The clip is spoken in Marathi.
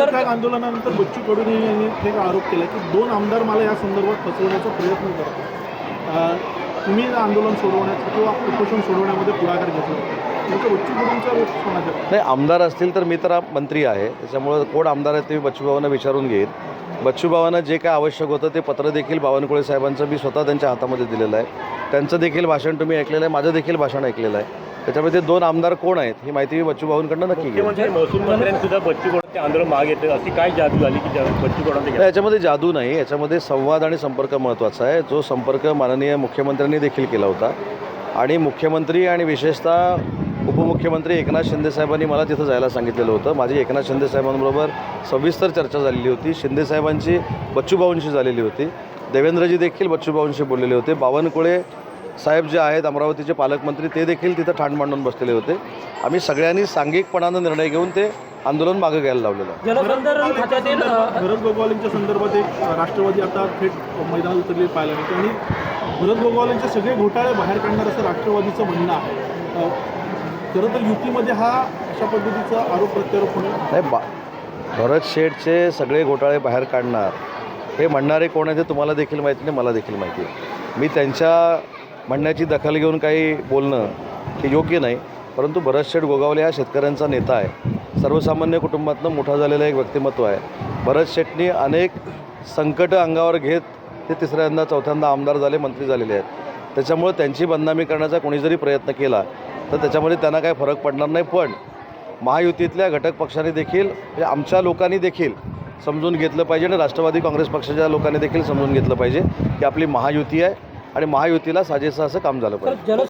लोकशाही आंदोलनानंतर बच्चू कडू यांनी एक आरोप केला की 2 आमदार मला या संदर्भात फसवण्याचा प्रयत्न करतात. तुम्ही आंदोलन सोडवण्याचं किंवा उपोषण सोडवण्यामध्ये पुढाकार घेतला तर बच्चू कडूंचा समाज नाही, आमदार असतील तर मी तर मंत्री आहे, त्याच्यामुळं कोण आमदार आहेत ते बच्चूभावांना विचारून घेईन. बच्चूभावांना जे काय आवश्यक होतं ते पत्र देखील बावनकुळे साहेबांचं मी स्वतः त्यांच्या हातामध्ये दिलेलं आहे. त्यांचं देखील भाषण तुम्ही ऐकलेलं आहे, माझं देखील भाषण ऐकलेलं आहे. त्याच्यामुळे ते 2 आमदार कोण आहेत ही माहिती मी बच्चूभावांकडनं नक्की घेईन. म्हणजे महसूल मंत्र्यांनी सुद्धा बच्चू कडूंचे आंदोलन मागे घेतलं, अशी काय जादू झाली की बच्चू कडूंचे याच्यामध्ये जादू नाही, याच्यामध्ये संवाद आणि संपर्क महत्त्वाचा आहे. जो संपर्क माननीय मुख्यमंत्र्यांनी देखील केला होता आणि मुख्यमंत्री आणि विशेषतः उपमुख्यमंत्री एकनाथ शिंदेसाहेबांनी मला तिथं जायला सांगितलेलं होतं. माझी एकनाथ शिंदेसाहेबांबरोबर सविस्तर चर्चा झालेली होती. शिंदेसाहेबांची बच्चूभाऊंशी झालेली होती. देवेंद्रजी देखील बच्चूभाऊंशी बोललेले होते. बावनकुळे साहेब जे आहेत अमरावतीचे पालकमंत्री ते देखील तिथं ठाण मांडून बसलेले होते. आम्ही सगळ्यांनी सांघिकपणानं निर्णय घेऊन ते आंदोलन मागे घ्यायला लावलेलं आहे. जलसंधारण खात्यातील भरत गोगावलेंच्या संदर्भात एक राष्ट्रवादी आता थेट मैदानात उतरलेली पाहायला मिळते आणि भरत गोगावलेंचे सगळे घोटाळे बाहेर काढणार असं राष्ट्रवादीचं म्हणणं आहे. खरं तर युतीमध्ये हा अशा पद्धतीचा आरोप प्रत्यारोप होणार नाही. भरत शेठचे सगळे घोटाळे बाहेर काढणार हे म्हणणारे कोण आहे ते तुम्हाला देखील माहिती नाही, मला देखील माहिती आहे. मी त्यांच्या म्हणण्याची दखल घेऊन काही बोलणं हे योग्य नाही. परंतु भरत शेठ गोगावले हा शेतकऱ्यांचा नेता आहे, सर्वसामान्य कुटुंबातनं मोठा झालेला एक व्यक्तिमत्व आहे. भरत शेठनी अनेक संकट अंगावर घेत ते तिसऱ्यांदा चौथ्यांदा आमदार झाले, मंत्री झालेले आहेत. त्याच्यामुळे त्यांची बदनामी करण्याचा कोणी जरी प्रयत्न केला तर त्याच्यामध्ये त्यांना काही फरक पडणार नाही. पण महायुतीतल्या घटक पक्षांनी देखील म्हणजे आमच्या लोकांनी देखील समजून घेतलं पाहिजे आणि राष्ट्रवादी काँग्रेस पक्षाच्या लोकांनी देखील समजून घेतलं पाहिजे की आपली महायुती आहे आणि महायुतीला साजेसं असं काम झालं पाहिजे.